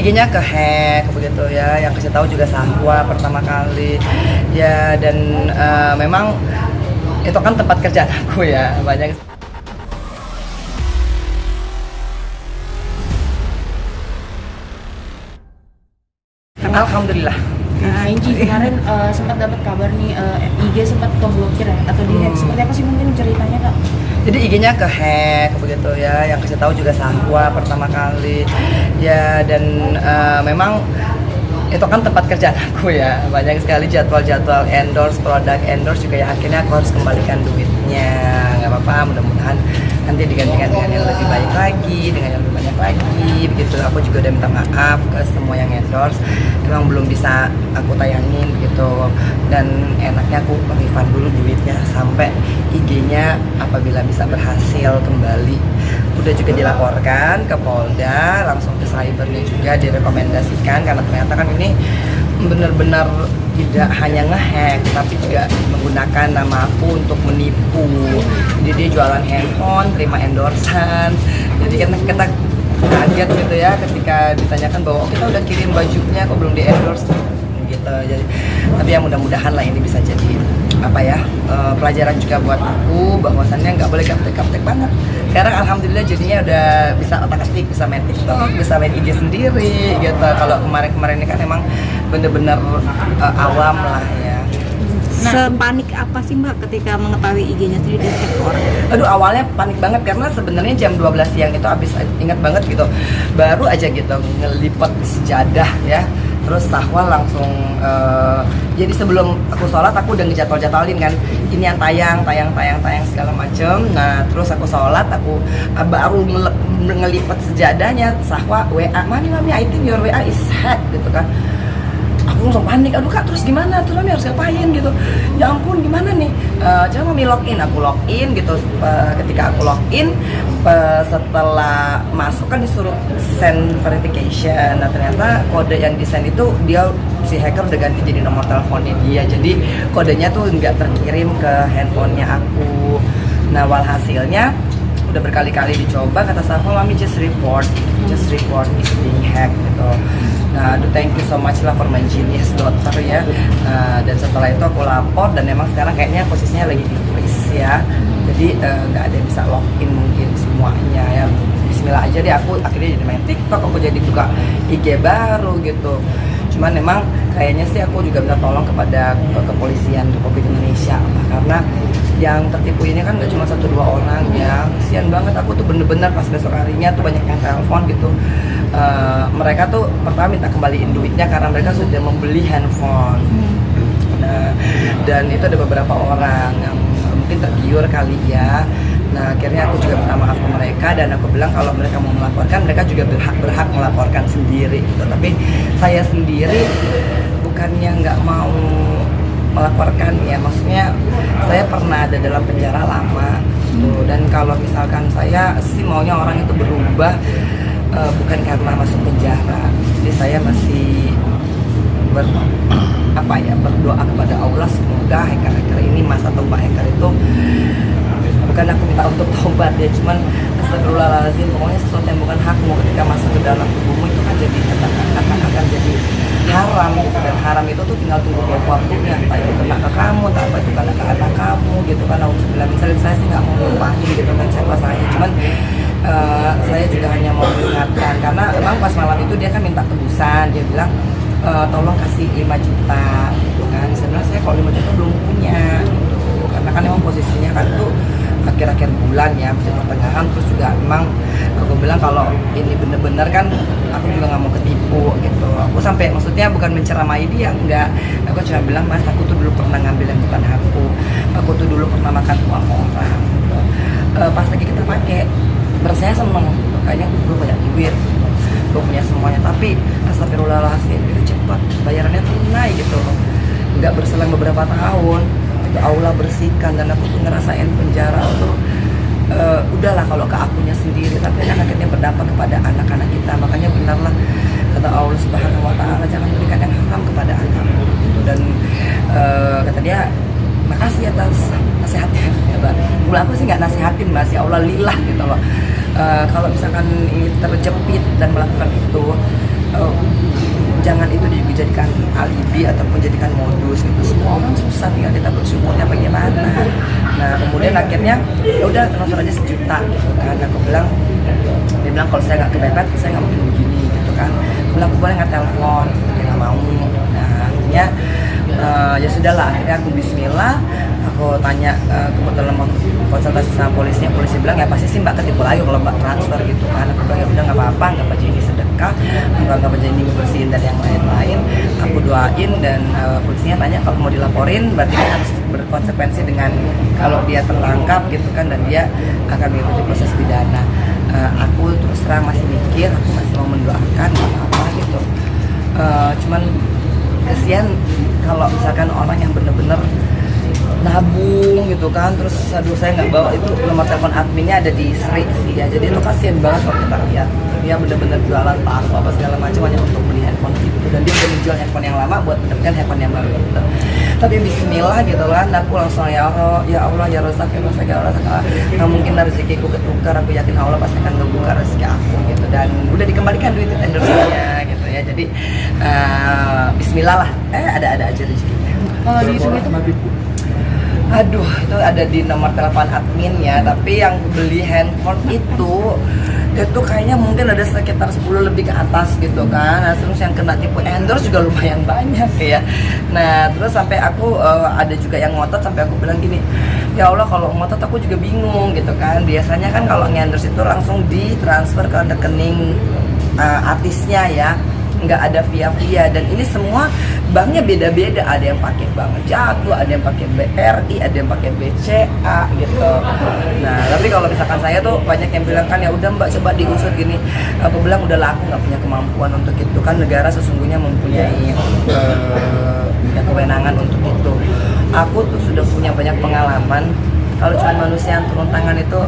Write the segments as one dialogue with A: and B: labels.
A: IG-nya kehack begitu ya, yang kasih tahu juga Sahwa pertama kali ya, dan memang itu kan tempat kerjaan aku ya, banyak. Alhamdulillah.
B: Angie kemarin sempat dapat kabar nih IG sempat keblokir ya atau di-hack. Seperti apa sih mungkin ceritanya Kak?
A: Jadi IG-nya kehack begitu ya, yang kasih tahu juga Sahwa pertama kali ya, dan memang itu kan tempat kerjaan aku ya, banyak sekali jadwal-jadwal endorse, produk endorse juga ya, akhirnya aku harus kembalikan duitnya. Nggak apa-apa, mudah-mudahan nanti digantikan dengan yang lebih baik lagi, dengan yang lebih banyak lagi begitu. Aku juga udah minta maaf ke semua yang endorse, emang belum bisa aku tayangin gitu, dan enaknya aku refund dulu duitnya sampai IG-nya apabila bisa berhasil kembali. Udah juga dilaporkan ke Polda, langsung ke cybernya juga direkomendasikan, karena ternyata kan ini benar-benar tidak hanya ngehack tapi juga menggunakan nama aku untuk menipu. Jadi dia jualan handphone, terima endorsan. Jadi kan kita kaget gitu ya ketika ditanyakan bahwa kita udah kirim bajunya kok belum di endorse gitu. Jadi tapi ya mudah-mudahan lah ini bisa jadi apa ya, pelajaran juga buat aku, bahwasannya nggak boleh gaptek-gaptek banget. Sekarang alhamdulillah jadinya udah bisa otak-atik, bisa main TikTok, bisa main IG sendiri gitu. Kalau kemarin-kemarin ini kan emang bener-bener awam lah ya.
C: Sepanik apa sih Mbak ketika mengetahui IG-nya sendiri di-hack orang?
A: Aduh, awalnya panik banget karena sebenarnya jam 12 siang itu habis, ingat banget gitu, baru aja gitu ngelipet sejadah ya. Terus Sahwa langsung jadi sebelum aku sholat aku udah ngejadwal-jadwalin kan, ini yang tayang segala macem. Nah terus aku sholat, aku baru ngelipet sejadahnya, Sahwa WA, mami I think your WA is hacked gitu kan. Aku langsung panik, aduh Kak terus gimana, terus mami harus ngapain gitu, ya ampun gimana nih. Coba mami login, aku login gitu. Ketika aku login, setelah masuk kan disuruh send verification. Nah ternyata kode yang di send itu dia, si hacker udah ganti jadi nomor teleponnya dia, jadi kodenya tuh nggak terkirim ke handphonenya aku. Nah walhasilnya udah berkali-kali dicoba, kata Sahwa mami just report is being hacked gitu. Nah, thank you so much lah for my genius daughter ya. Dan setelah itu aku lapor, dan memang sekarang kayaknya posisinya lagi di freeze ya. Jadi nggak ada yang bisa login mungkin semuanya ya. Bismillah aja deh, aku akhirnya jadi main TikTok, aku jadi buka IG baru gitu. Cuman memang kayaknya sih aku juga minta tolong kepada kepolisian Republik Indonesia lah, karena yang tertipu ini kan gak cuma 1-2 orang ya. Kasian banget aku tuh, bener-bener pas besok harinya tuh banyak yang telepon gitu. Mereka tuh pertama minta kembaliin duitnya karena mereka sudah membeli handphone. Nah, dan itu ada beberapa orang yang mungkin tergiur kali ya. Nah akhirnya aku juga minta maaf ke mereka, dan aku bilang kalau mereka mau melaporkan, mereka juga berhak melaporkan sendiri gitu. Tapi saya sendiri bukannya nggak mau melaporkan ya, maksudnya saya pernah ada dalam penjara lama gitu. Dan kalau misalkan saya sih maunya orang itu berubah, bukan karena masuk penjara. Jadi saya masih berdoa kepada Allah, semoga hacker-hacker ini, mas atau mbak hacker itu, bukan aku minta untuk taubat ya, cuman astagfirullahaladzim, pokoknya sesuatu yang bukan hakmu ketika masuk ke dalam tubuhmu itu kan jadi akan jadi haram gitu. Dan haram itu tuh tinggal tunggu waktunya, entah itu kena ke kamu, entah apa itu kena ke anak kamu gitu kan. Misalnya saya sih nggak mau numpahin gitu kan siapa saya, cuman saya juga hanya mau mengingatkan, karena emang pas malam itu dia kan minta tebusan, dia bilang tolong kasih 5 juta gitu kan. Sebenarnya saya kalau 5 juta belum punya gitu, karena kan emang posisinya kan itu akhir-akhir bulan ya, masih pertengahan. Terus juga emang aku bilang kalau ini bener-bener kan aku juga nggak mau ketipu gitu. Aku sampai maksudnya bukan menceramai dia, enggak, aku cuma bilang mas aku tuh dulu pernah ngambil yang bukan aku tuh dulu pernah makan uang orang gitu. Pas lagi kita pakai rasanya seneng gitu, kayaknya gue banyak duit gitu, gue punya semuanya, tapi astagfirullahaladzim itu cepat bayarannya tunai gitu, nggak berselang beberapa tahun itu Allah bersihkan. Dan aku tuh ngerasain penjara tuh udahlah kalau ke akunya sendiri, tapi kan akhirnya berdampak kepada anak-anak kita. Makanya benarlah kata Allah Subhanahu wa Ta'ala, jangan berikan yang haram kepada anakmu gitu. Dan kata dia, makasih atas nasihatnya ya Mbak. Mula aku sih nggak nasihatin Mbak, ya Allah lillah gitu loh. Kalau misalkan ini terjepit dan melakukan itu, jangan itu dijadikan alibi ataupun jadikan modus gitu. Semua orang susah, tinggal kita bersyukurnya bagaimana. Nah kemudian akhirnya ya udah transfer aja 1 juta gitu kan. Aku bilang, dia bilang kalau saya nggak kepepet saya nggak mungkin begini gitu kan. Aku bilang aku boleh nggak telepon, dia nggak mau. Nah akhirnya ya sudahlah, akhirnya aku bismillah, aku tanya kebetulan mau konsultasi sama polisinya, polisi bilang ya pasti sih mbak ketipu lagi kalau mbak transfer gitu kan. Aku bilang ya udah nggak apa-apa, anggap aja ini sedekah, anggap aja ini bersihin dan yang lain-lain. Aku doain dan polisinya tanya kalau mau dilaporin berarti kan harus berkonsekuensi dengan kalau dia tertangkap gitu kan dan dia akan mengikuti proses pidana. Aku terus terang masih mikir, aku masih mau mendoakan apa gitu. Cuman kasihan kalau misalkan orang yang bener-bener nabung gitu kan, terus aduh saya nggak bawa itu nomor telepon adminnya ada di Sri sih ya, jadi itu kasihan banget kalau kita lihat dia bener-bener jualan paku apa segala macam hanya untuk beli handphone gitu, dan dia udah menjual handphone yang lama buat mendapatkan handphone yang baru gitu. Tapi bismillah gitu kan, aku langsung ya Allah ya Razak ya Razak ya Razak, nggak mungkin rezekiku ketukar, aku yakin Allah pasti akan ngebuka rezeki aku gitu, dan udah dikembalikan duit endorse-nya gitu ya, jadi bismillah lah, ada aja rezekinya.
B: Kalau dihitung itu
A: Aduh, itu ada di nomor telepon admin ya, tapi yang beli handphone itu kayaknya mungkin ada sekitar 10 lebih ke atas gitu kan. Nah, terus yang kena tipu endorse juga lumayan banyak ya. Nah, terus sampai aku ada juga yang ngotot, sampai aku bilang gini, ya Allah kalau ngotot aku juga bingung gitu kan. Biasanya kan kalau endorse itu langsung ditransfer ke rekening artisnya ya, nggak ada via, dan ini semua banknya beda-beda, ada yang pakai bank Jatuh, ada yang pakai BRI, ada yang pakai BCA gitu. Nah tapi kalau misalkan saya tuh banyak yang bilang kan ya udah mbak coba diusut gini, aku bilang udahlah aku nggak punya kemampuan untuk itu kan, negara sesungguhnya mempunyai kewenangan untuk itu. Aku tuh sudah punya banyak pengalaman, kalau cuma manusia yang turun tangan itu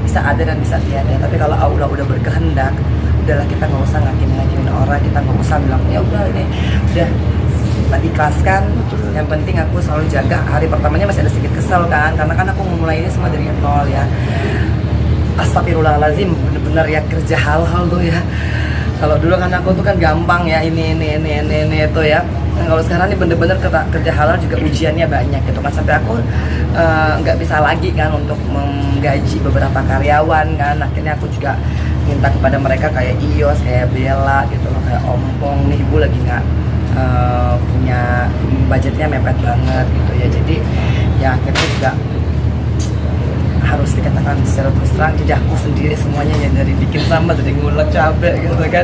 A: bisa ada dan bisa tiada, tapi kalau Allah udah berkehendak, udahlah kita nggak usah ngakim-ngakimin orang, kita nggak usah bilang ya udah ini udah ikhlaskan. Yang penting aku selalu jaga. Hari pertamanya masih ada sedikit kesel kan, karena kan aku memulai ini semua dari nol ya. Astagfirullahaladzim, bener-bener ya kerja hal-hal tuh ya. Kalau dulu kan aku tuh kan gampang ya, ini itu ya. Nah, kalau sekarang ini bener-bener kerja halal juga ujiannya banyak gitu kan, sampai aku nggak bisa lagi kan untuk menggaji beberapa karyawan kan. Akhirnya aku juga minta kepada mereka kayak Ios, kayak Bella gitu loh, kayak Ompong nih, ibu lagi nggak punya budgetnya mepet banget gitu ya. Jadi ya akhirnya juga harus dikatakan secara terus terang, jadi aku sendiri semuanya ya, dari bikin sambal, dari ngulek cabai gitu kan,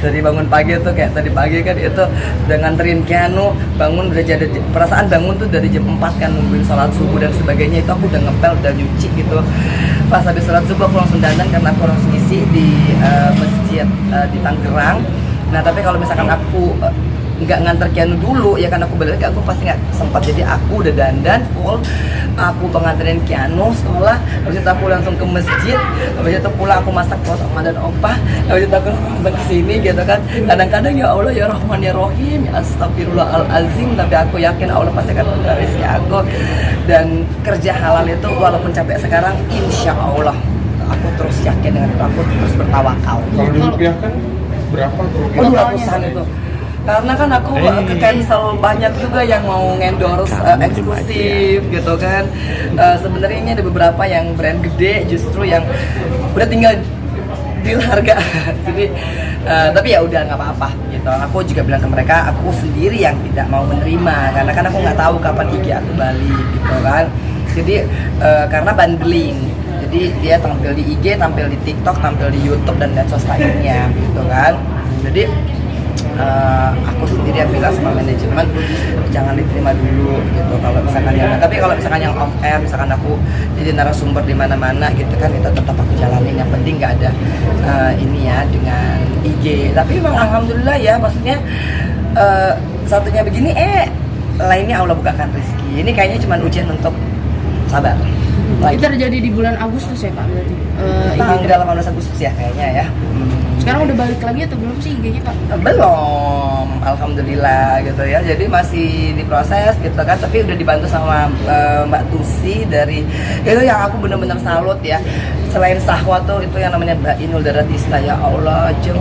A: dari bangun pagi tuh kayak tadi pagi kan itu udah nganterin Keanu bangun, udah jadi perasaan bangun tuh dari jam 4 kan, nungguin sholat subuh dan sebagainya, itu aku udah ngepel, udah nyuci gitu. Pas habis sholat subuh aku langsung dandan karena aku langsung isi di masjid di Tangerang. Nah tapi kalau misalkan aku nggak nganter Keanu dulu ya kan, aku balik lagi aku pasti nggak sempat, jadi aku udah dandan full, aku penganterin Keanu sekolah, habis itu aku langsung ke masjid, habis itu pulang aku masak buat oma dan opa, habis itu aku langsung ke sini gitu kan. Kadang-kadang ya Allah ya Rahman ya Rahim, ya Astagfirullahalazim, tapi aku yakin Allah pasti akan membuka rezeki aku, dan kerja halal itu walaupun capek sekarang, insya Allah aku terus yakin dengan itu, aku terus bertawakal.
D: Kalau dirupiahkan berapa kerugian?
A: Ratusan itu. Karena kan aku ke cancel banyak juga yang mau ngendorse eksklusif gitu kan. Sebenarnya ini ada beberapa yang brand gede justru yang udah tinggal deal harga. Jadi tapi ya udah nggak apa-apa gitu. Aku juga bilang ke mereka, aku sendiri yang tidak mau menerima karena kan aku nggak tahu kapan IG aku balik gitu kan. Jadi karena bundling. Jadi dia tampil di IG, tampil di TikTok, tampil di YouTube dan medsos lainnya gitu kan. Jadi aku sendiri yang bilang sama manajemen jangan diterima dulu gitu kalau misalkan yang, tapi kalau misalkan yang off air, misalkan aku jadi narasumber di mana-mana gitu kan, itu tetap aku jalanin, yang penting nggak ada ini ya dengan IG. Tapi memang alhamdulillah ya, maksudnya satunya begini lainnya Allah bukakan rezeki. Ini kayaknya cuma ujian untuk sabar.
B: itu terjadi di bulan Agustus ya Pak berarti?
A: Tanggal 18 Agustus ya kayaknya ya.
B: Sekarang udah balik lagi atau belum sih IG-nya Pak?
A: Belum. alhamdulillah gitu ya. Jadi masih diproses gitu kan, tapi udah dibantu sama Mbak Tusi dari itu yang aku bener-bener salut ya. Selain Sahwa tuh itu yang namanya Mbak Inul Daratista, ya Allah, jeng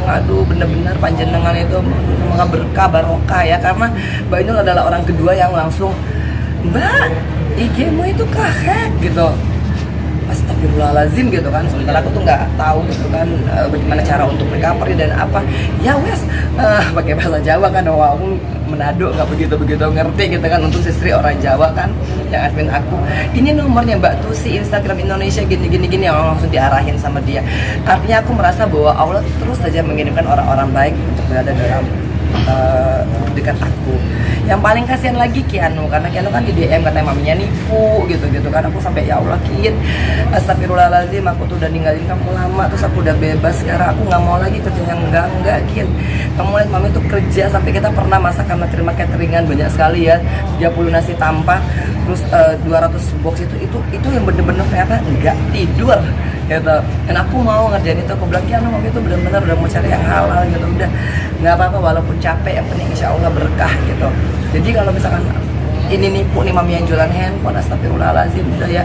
A: aduh bener-bener panjenengan itu semoga berkah barokah ya, karena Mbak Inul adalah orang kedua yang langsung, Mbak, IG-mu itu hack gitu. Astagfirullahaladzim gitu kan, sementara aku tuh nggak tahu gitu kan bagaimana cara untuk recovery dan apa ya wes pakai bahasa Jawa kan, wah aku Manado nggak begitu ngerti gitu kan, untuk istri orang Jawa kan yang admin aku, ini nomornya Mbak Tusi Instagram Indonesia gini yang langsung diarahin sama dia. Artinya aku merasa bahwa Allah terus saja mengirimkan orang-orang baik untuk berada dalam dekat aku. Yang paling kasihan lagi Kianu, karena Kianu kan di DM katanya maminya nipu gitu kan. Aku sampai ya Allah Kin, astagfirullahaladzim, aku tuh udah ninggalin kamu lama, terus aku udah bebas, sekarang aku nggak mau lagi kerja yang enggak Kin. Kamu lihat mami tuh kerja sampai kita pernah masak karena terima cateringan banyak sekali ya, 30 nasi tanpa, terus 200 box itu yang bener-bener ternyata nggak tidur gitu. Dan aku mau ngerjain itu, aku bilang Kianu mami tuh bener-bener udah mau cari yang halal gitu, udah nggak apa-apa walaupun capek, yang penting insya Allah berkah gitu. Jadi kalau misalkan ini nipu nih mami yang jualan handphone, astagfirullahaladzim, udah ya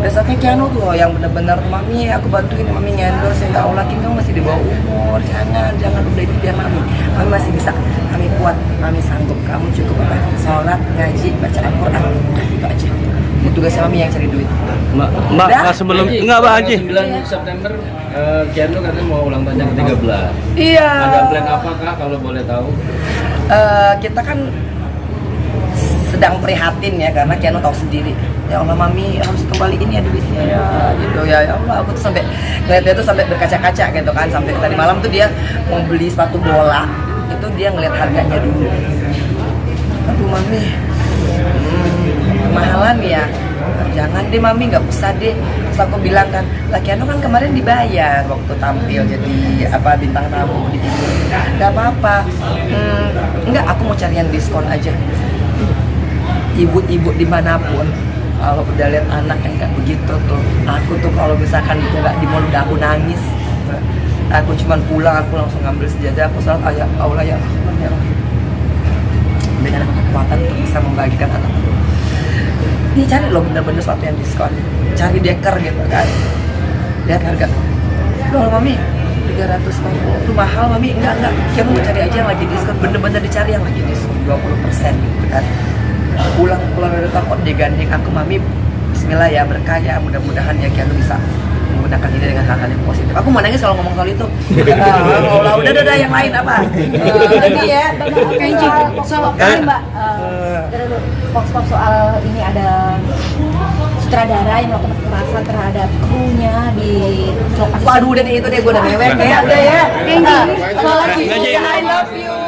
A: besoknya Kianu tuh yang bener-bener mami aku bantuin mami ngendorse, ya Allah Kin kamu masih di bawah umur, jangan udah itu biar mami masih bisa, kami kuat, kami sanggup, kamu cukup apa sholat, ngaji, baca Al-Quran, itu aja. Ini tugasnya mami yang cari duit.
E: Mbak sebelum enggak Mbak Haji.
F: 9 September Kianu katanya mau ulang tahun yang ke-13.
A: Iya.
F: Ada plan apakah kalau boleh tahu?
A: Kita kan sedang prihatin ya, karena Kianu tahu sendiri, ya Allah mami harus kembaliin ya duitnya ya gitu ya Allah. Aku tuh sampai ngeliat dia tuh sampai berkaca-kaca gitu kan, sampai tadi malam tuh dia mau beli sepatu bola, itu dia ngeliat harganya dulu, aduh mami mahalan ya, jangan deh mami, nggak usah deh. Terus aku bilang kan, lah Kianu kan kemarin dibayar waktu tampil jadi apa bintang tamu di TV, nggak apa-apa. Enggak, aku mau cari yang diskon aja. Ibu-ibu dimanapun kalau udah lihat anak yang kayak begitu tuh, aku tuh kalau misalkan itu nggak di mall udah aku nangis. Aku cuman pulang, aku langsung ngambil sejadah, aku salat ayat Allah ya Rahman ya Rahim, berikan aku kekuatan untuk bisa membagikan anakku. Ini cari loh bener-bener sesuatu yang diskon, cari deker gitu kan, lihat harga, loh mami 350 itu mahal mami, enggak kamu cari aja yang lagi diskon, bener-bener dicari yang lagi diskon 20% gitu kan. Pulang dari toko digandeng aku, mami bismillah ya, berkah ya, mudah-mudahan ya Kianu bisa menggunakan ini dengan hal-hal yang positif. Aku mau nangis kalau ngomong soal itu. Udah yang lain apa? Ini ya,
C: Kenji, soal Mbak, Fox soal ini ada sutradara yang melakukan kekerasan terhadap krunya di lokasi.
A: Waduh, dan itu deh gue udah mewek ya, ada ya.
C: Kenji, soal
E: Kenji.
A: I love you.